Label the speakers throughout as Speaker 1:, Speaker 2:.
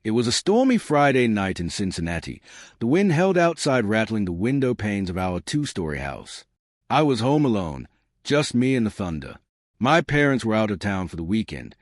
Speaker 1: It was a stormy Friday night in Cincinnati. The wind held outside, rattling the window panes of our two-story house. I was home alone, just me and the thunder. My parents were out of town for the weekend,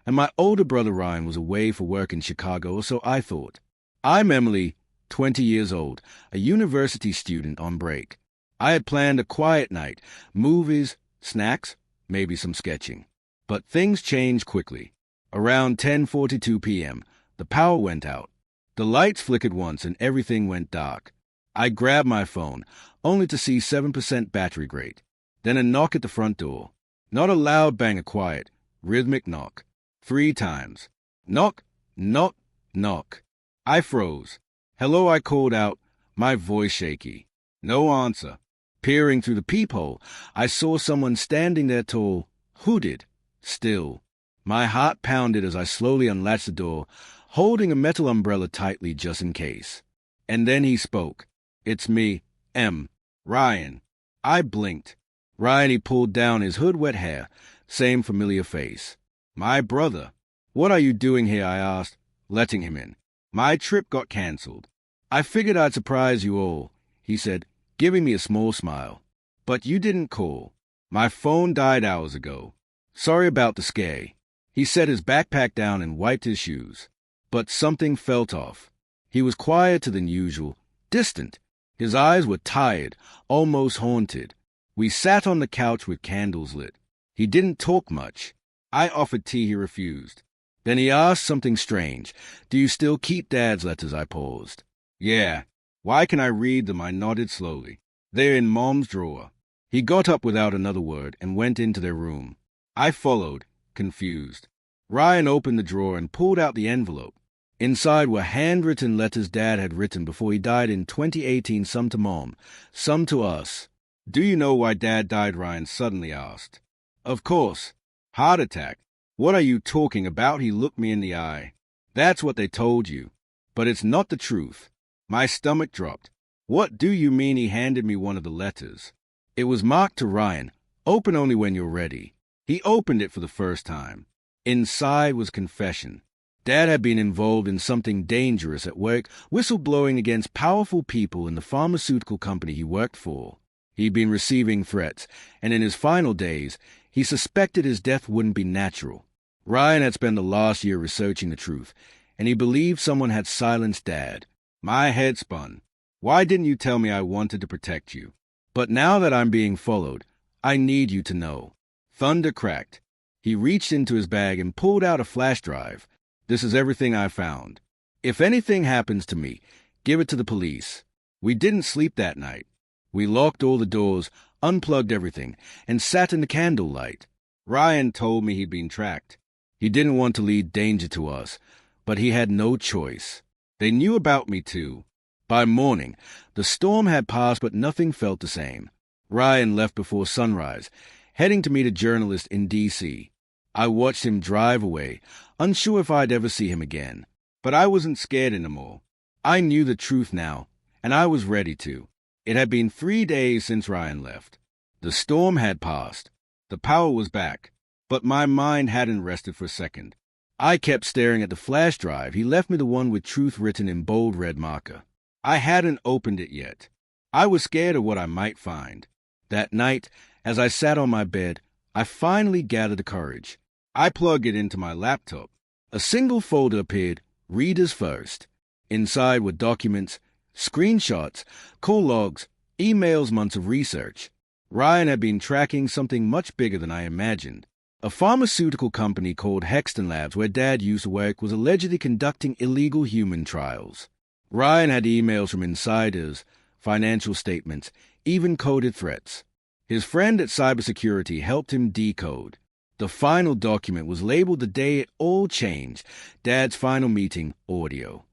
Speaker 1: and my older brother Ryan was away for work in Chicago, or so I thought. I'm Emily, 20 years old, a university student on break. I had planned a quiet night, movies, snacks, maybe some sketching. But things changed quickly. Around 10:42 p.m., the power went out. The lights flickered once and everything went dark. I grabbed my phone, only to see 7% battery rate. Then a knock at the front door. Not a loud bang, a quiet, rhythmic knock. 3 times. Knock, knock, knock. I froze. Hello, I called out, my voice shaky. No answer. Peering through the peephole, I saw someone standing there, tall, hooded, still. My heart pounded as I slowly unlatched the door, holding a metal umbrella tightly just in case. And then he spoke. It's me, Ryan. I blinked. Ryan, he pulled down his hood-wet hair, same familiar face. My brother. What are you doing here? I asked, letting him in. My trip got cancelled. I figured I'd surprise you all, he said, giving me a small smile. But you didn't call. My phone died hours ago. Sorry about the scare. He set his backpack down and wiped his shoes. But something felt off. He was quieter than usual, distant. His eyes were tired, almost haunted. We sat on the couch with candles lit. He didn't talk much. I offered tea, he refused. Then he asked something strange. Do you still keep Dad's letters? I paused. Yeah. Why can I read them? I nodded slowly. They're in Mom's drawer. He got up without another word and went into their room. I followed, confused. Ryan opened the drawer and pulled out the envelope. Inside were handwritten letters Dad had written before he died in 2018, some to Mom, some to us. Do you know why Dad died? Ryan suddenly asked. Of course. Heart attack. What are you talking about? He looked me in the eye. That's what they told you. But it's not the truth. My stomach dropped. What do you mean? He handed me one of the letters. It was marked to Ryan, open only when you're ready. He opened it for the first time. Inside was confession. Dad had been involved in something dangerous at work, whistleblowing against powerful people in the pharmaceutical company he worked for. He'd been receiving threats, and in his final days, he suspected his death wouldn't be natural. Ryan had spent the last year researching the truth, and he believed someone had silenced Dad. My head spun. Why didn't you tell me? I wanted to protect you. But now that I'm being followed, I need you to know. Thunder cracked. He reached into his bag and pulled out a flash drive. This is everything I found. If anything happens to me, give it to the police. We didn't sleep that night. We locked all the doors, unplugged everything, and sat in the candlelight. Ryan told me he'd been tracked. He didn't want to lead danger to us, but he had no choice. They knew about me, too. By morning, the storm had passed, but nothing felt the same. Ryan left before sunrise, heading to meet a journalist in D.C. I watched him drive away, unsure if I'd ever see him again. But I wasn't scared anymore. I knew the truth now, and I was ready to. It had been 3 days since Ryan left. The storm had passed. The power was back. But my mind hadn't rested for a second. I kept staring at the flash drive. He left me the one with truth written in bold red marker. I hadn't opened it yet. I was scared of what I might find. That night, as I sat on my bed, I finally gathered the courage. I plugged it into my laptop. A single folder appeared, Readers First. Inside were documents, screenshots, call logs, emails, months of research. Ryan had been tracking something much bigger than I imagined. A pharmaceutical company called Hexton Labs, where Dad used to work, was allegedly conducting illegal human trials. Ryan had emails from insiders, financial statements, even coded threats. His friend at cybersecurity helped him decode. The final document was labeled the day it all changed, Dad's final meeting audio.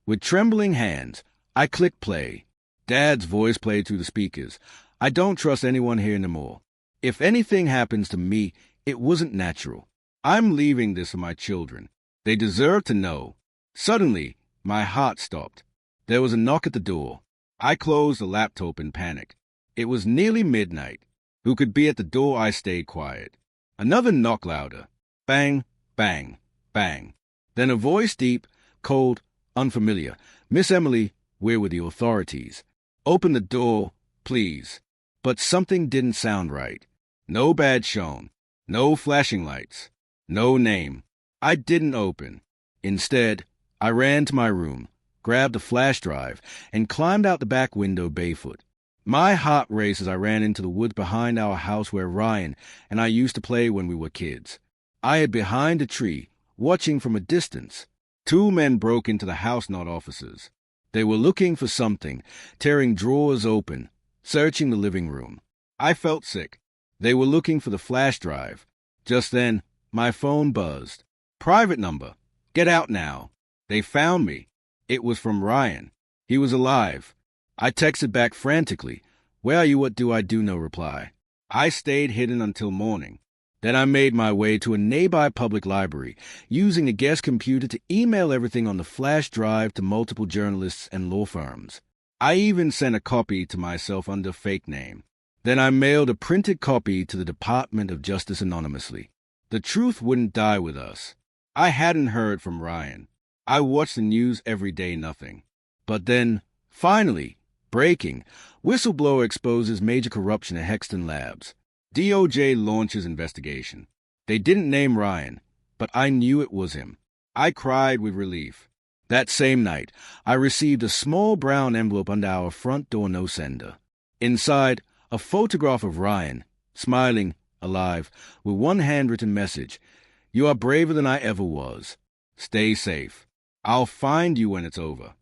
Speaker 1: With trembling hands, I clicked play. Dad's voice played through the speakers. I don't trust anyone here anymore. If anything happens to me, it wasn't natural. I'm leaving this for my children. They deserve to know. Suddenly, my heart stopped. There was a knock at the door. I closed the laptop in panic. It was nearly midnight. Who could be at the door? I stayed quiet. Another knock louder. Bang, bang, bang. Then a voice deep, Cold, unfamiliar. Miss Emily, we're with the authorities. Open the door, please. But something didn't sound right. No badge shown. No flashing lights. No name. I didn't open. Instead, I ran to my room, grabbed a flash drive, and climbed out the back window barefoot. My heart raced as I ran into the woods behind our house where Ryan and I used to play when we were kids. I hid behind a tree, watching from a distance. Two men broke into the house, not officers. They were looking for something, tearing drawers open, searching the living room. I felt sick. They were looking for the flash drive. Just then, my phone buzzed. Private number. Get out now. They found me. It was from Ryan. He was alive. I texted back frantically. Where are you? What do I do? No reply. I stayed hidden until morning. Then I made my way to a nearby public library, using a guest computer to email everything on the flash drive to multiple journalists and law firms. I even sent a copy to myself under fake name. Then I mailed a printed copy to the Department of Justice anonymously. The truth wouldn't die with us. I hadn't heard from Ryan. I watched the news every day, nothing. But then, finally, breaking, whistleblower exposes major corruption at Hexton Labs. DOJ launches investigation. They didn't name Ryan, but I knew it was him. I cried with relief. That same night, I received a small brown envelope under our front door, no sender. Inside, a photograph of Ryan, smiling, alive, with one handwritten message. You are braver than I ever was. Stay safe. I'll find you when it's over.